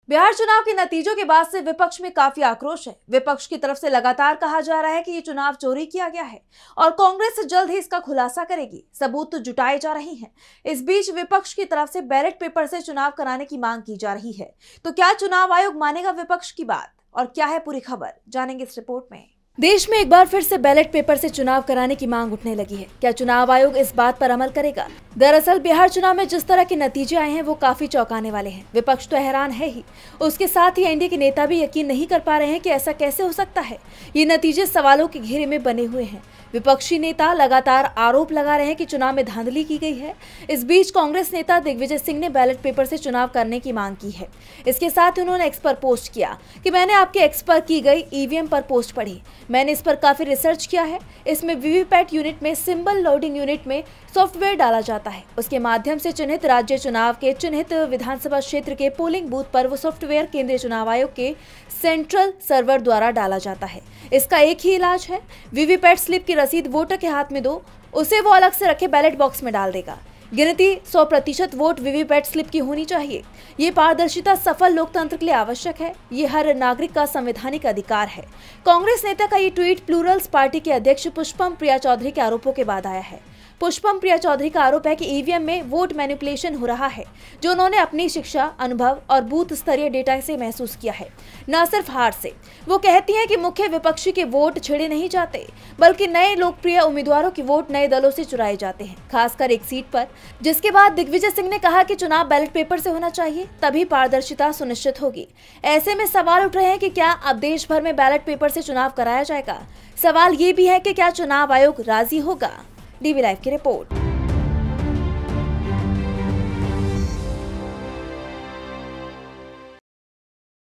बिहार चुनाव के नतीजों के बाद से विपक्ष में काफी आक्रोश है। विपक्ष की तरफ से लगातार कहा जा रहा है कि ये चुनाव चोरी किया गया है और कांग्रेस जल्द ही इसका खुलासा करेगी। सबूत तो जुटाए जा रहे हैं। इस बीच विपक्ष की तरफ से बैलेट पेपर से चुनाव कराने की मांग की जा रही है। तो क्या चुनाव आयोग मानेगा विपक्ष की बात और क्या है पूरी खबर, जानेंगे इस रिपोर्ट में। देश में एक बार फिर से बैलेट पेपर से चुनाव कराने की मांग उठने लगी है। क्या चुनाव आयोग इस बात पर अमल करेगा? दरअसल बिहार चुनाव में जिस तरह के नतीजे आए हैं वो काफी चौंकाने वाले हैं। विपक्ष तो हैरान है ही, उसके साथ ही एनडीए के नेता भी यकीन नहीं कर पा रहे हैं कि ऐसा कैसे हो सकता है। ये नतीजे सवालों के घेरे में बने हुए हैं। विपक्षी नेता लगातार आरोप लगा रहे हैं कि चुनाव में धांधली की गई है। इस बीच कांग्रेस नेता दिग्विजय सिंह ने बैलेट पेपर से चुनाव करने की मांग की है। इसके साथ उन्होंने एक्स पर पोस्ट किया कि मैंने आपके एक्स पर की गई ईवीएम पर पोस्ट पढ़ी। मैंने इस पर काफी रिसर्च किया है। इसमें वीवीपैट यूनिट में सिंबल लोडिंग यूनिट में सॉफ्टवेयर डाला जाता है। उसके माध्यम से चिन्हित राज्य चुनाव के चिन्हित विधानसभा क्षेत्र के पोलिंग बूथ पर वो सॉफ्टवेयर केंद्रीय चुनाव आयोग के सेंट्रल सर्वर द्वारा डाला जाता है। इसका एक ही इलाज है, वीवीपैट स्लिप की रसीद वोटर के हाथ में दो, उसे वो अलग से रखे बैलेट बॉक्स में डाल देगा। गिनती 100% वोट वीवीपैट स्लिप की होनी चाहिए। ये पारदर्शिता सफल लोकतंत्र के लिए आवश्यक है। ये हर नागरिक का संवैधानिक अधिकार है। कांग्रेस नेता का ये ट्वीट प्लूरल्स पार्टी के अध्यक्ष पुष्पम प्रिया चौधरी के आरोपों के बाद आया है। पुष्पम प्रिया चौधरी का आरोप है कि ईवीएम में वोट मैनिपुलेशन हो रहा है, जो उन्होंने अपनी शिक्षा, अनुभव और बूथ स्तरीय डेटा से महसूस किया है। न सिर्फ हार से, वो कहती हैं कि मुख्य विपक्षी के वोट छेड़े नहीं जाते, बल्कि नए लोकप्रिय उम्मीदवारों के वोट नए दलों से चुराए जाते हैं, खासकर एक सीट पर। जिसके बाद दिग्विजय सिंह ने कहा कि चुनाव बैलेट पेपर से होना चाहिए, तभी पारदर्शिता सुनिश्चित होगी। ऐसे में सवाल उठ रहे हैं कि क्या अब देश भर में बैलेट पेपर से चुनाव कराया जाएगा? सवाल ये भी है कि क्या चुनाव आयोग राजी होगा? डीवी लाइव की रिपोर्ट।